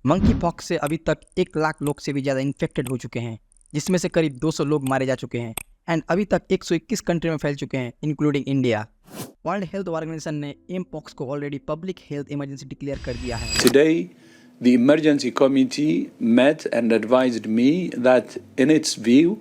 Monkey pox से अभी तक 1 लाख लोग से भी ज़्यादा इन्फेक्टेड हो चुके हैं, जिसमें से करीब 200 लोग मारे जा चुके हैं एंड अभी तक 121 कंट्री में फैल चुके हैं including India. World Health Organization ने एम पॉक्स को already public health emergency declare कर दिया है। Today, the emergency committee met and advised me that, in its view,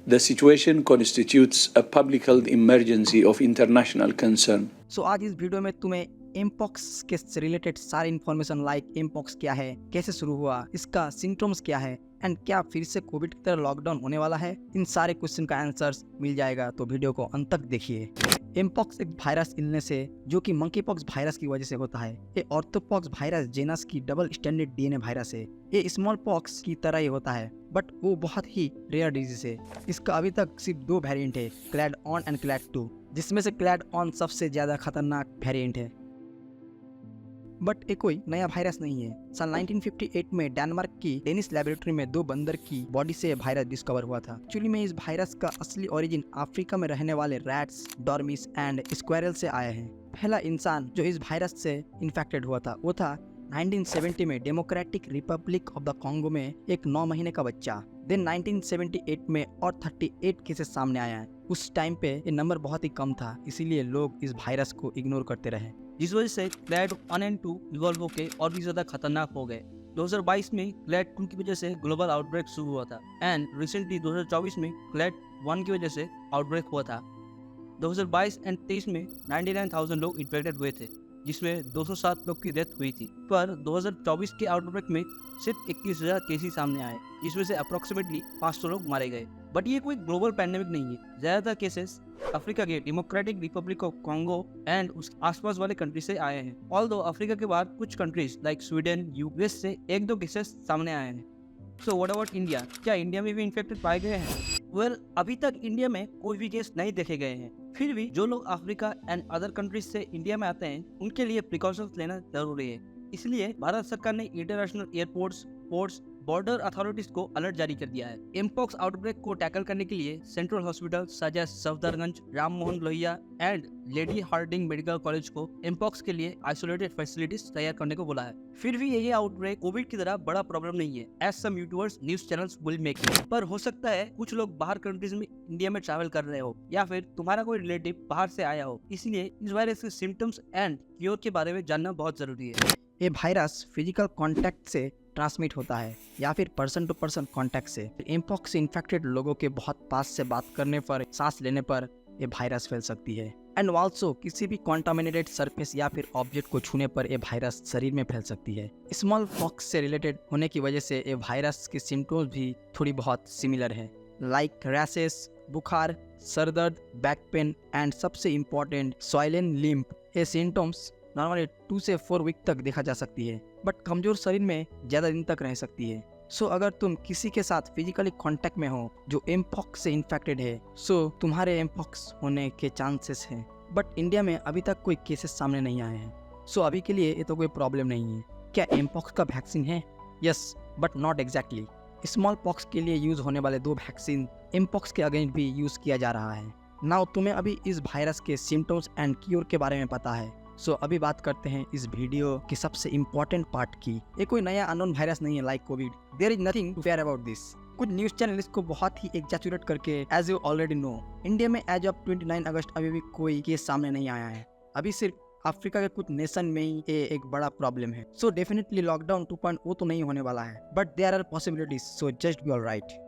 the situation constitutes a public health emergency of international concern. सो आज इस video में तुम्हें mpox के related सारी इन्फॉर्मेशन लाइक एमपॉक्स क्या है, कैसे शुरू हुआ, इसका सिम्टम्स क्या है एंड क्या फिर से कोविड की तरह लॉकडाउन होने वाला है, इन सारे क्वेश्चन का आंसर्स मिल जाएगा, तो वीडियो को अंत तक देखिए। एमपॉक्स एक वायरस इलनेस है जो कि मंकीपॉक्स वायरस की वजह से होता है। ये ऑर्थोपॉक्स वायरस जेनस की डबल स्टैंडर्ड डीएनए वायरस है। ये स्मॉल पॉक्स की तरह ही होता है बट वो बहुत ही रेयर डिजीज है। इसका अभी तक सिर्फ 2 वेरिएंट है, क्लैड ऑन एंड क्लैड 2, जिसमें से क्लैड ऑन सबसे ज्यादा खतरनाक वेरिएंट है। बट ये कोई नया वायरस नहीं है। सन 1958 में डेनमार्क की डेनिस लेबोरेटरी में 2 बंदर की बॉडी से वायरस डिस्कवर हुआ था। एक्चुअली में इस वायरस का असली ओरिजिन अफ्रीका में रहने वाले रैट्स, डॉर्मिस एंड स्क्वायरल से आया है। पहला इंसान जो इस वायरस से इन्फेक्टेड हुआ था वो था 1970 में democratic Republic of the Congo में एक 9 महीने का बच्चा। देन 1978 में और 38 केसेस सामने आया है। उस टाइम पे ये नंबर बहुत ही कम था, इसीलिए लोग इस वायरस को इग्नोर करते रहे, जिस वजह से क्लैड 1 एंड 2 इवॉल्व होकर और भी ज्यादा खतरनाक हो गए। 2022 में क्लैड 2 की वजह से ग्लोबल आउटब्रेक शुरू हुआ था एंड रिसेंटली 2024 में क्लैड 1 की वजह से आउटब्रेक हुआ था। 2022 एंड 23 में 99,000 लोग इन्फेक्टेड हुए थे, जिसमें 207 लोग की डेथ हुई थी। पर 2024 के आउटब्रेक में सिर्फ 21,000 केसेस सामने आए, जिसमें से अप्रोक्सीमेटली 500 लोग मारे गए। बट ये कोई ग्लोबल पैंडेमिक नहीं है। ज्यादातर केसेस अफ्रीका के democratic Republic of Congo and उसके आसपास वाले कंट्री से आए हैं। ऑल्दो अफ्रीका के बाद कुछ कंट्रीज लाइक स्वीडन, यूएस से 1-2 केसेस सामने आए हैं। So what about India? क्या इंडिया में भी इन्फेक्टेड पाए गए हैं? वेल, अभी तक इंडिया में कोई भी केस नहीं देखे गए हैं। फिर भी जो लोग अफ्रीका एंड अदर कंट्रीज से इंडिया में आते हैं उनके लिए प्रिकॉशंस लेना जरूरी है। इसलिए भारत सरकार ने international airports, ports, border authorities को अलर्ट जारी कर दिया है। एमपॉक्स आउटब्रेक को टैकल करने के लिए central hospital such as Safdarjung, Ram Mohan Lohia and Lady Hardinge medical college को एमपॉक्स के लिए आइसोलेटेड फैसिलिटीज तैयार करने को बोला है। फिर भी ये आउटब्रेक कोविड की तरह बड़ा प्रॉब्लम नहीं है, as some YouTubers, news channels will make it. पर हो सकता है कुछ लोग बाहर कंट्रीज में इंडिया में ट्रैवल कर रहे हो या फिर तुम्हारा कोई रिलेटिव बाहर से आया हो, इसलिए इस वायरस के सिम्टम्स एंड क्योर के बारे में जानना बहुत जरूरी है। ये वायरस फिजिकल कांटेक्ट से ट्रांसमिट होता है या फिर पर्सन टू पर्सन कांटेक्ट से। एमपॉक्स से इन्फेक्टेड लोगों के बहुत पास से बात करने पर, सांस लेने पर ये वायरस फैल सकती है। एंड ऑल्सो किसी भी कॉन्टामिनेटेड सरफेस या फिर ऑब्जेक्ट को छूने पर ये वायरस शरीर में फैल सकती है। स्मॉल पॉक्स से रिलेटेड होने की वजह से ये वायरस के सिम्टम्स भी थोड़ी बहुत सिमिलर है, लाइक रैशेस, बुखार, सर दर्द, बैक पेन एंड सबसे इम्पोर्टेंट स्वॉलन लिम्फ। ये सिम्टम्स नॉर्मली 2 से 4 वीक तक देखा जा सकती है, बट कमजोर शरीर में ज्यादा दिन तक रह सकती है। सो अगर तुम किसी के साथ फिजिकली कांटेक्ट में हो जो एमपॉक्स से इन्फेक्टेड है, सो तुम्हारे एमपॉक्स होने के चांसेस हैं। बट इंडिया में अभी तक कोई केसेस सामने नहीं आए हैं, सो अभी के लिए ये तो कोई प्रॉब्लम नहीं है। क्या एमपॉक्स का वैक्सीन है? Yes, but not exactly. Small pox के लिए यूज होने वाले 2 वैक्सीन एमपॉक्स के अगेंस्ट भी यूज किया जा रहा है। नाउ तुम्हें अभी इस वायरस के सिम्टम्स एंड क्योर के बारे में पता है। सो अभी बात करते हैं इस वीडियो की सबसे इम्पोर्टेंट पार्ट की। ये कोई नया अननोन वायरस नहीं है like COVID. There is nothing to fear about this. कुछ न्यूज चैनल इसको बहुत ही एग्जैचुरेट करके as you already know, India में एज ऑफ 29 अगस्त अभी भी कोई केस सामने नहीं आया है। अभी सिर्फ अफ्रीका के कुछ नेशन में ही ये एक बड़ा प्रॉब्लम है। सो डेफिनेटली लॉकडाउन 2.0 तो नहीं होने वाला है, but there are possibilities, so just be alright.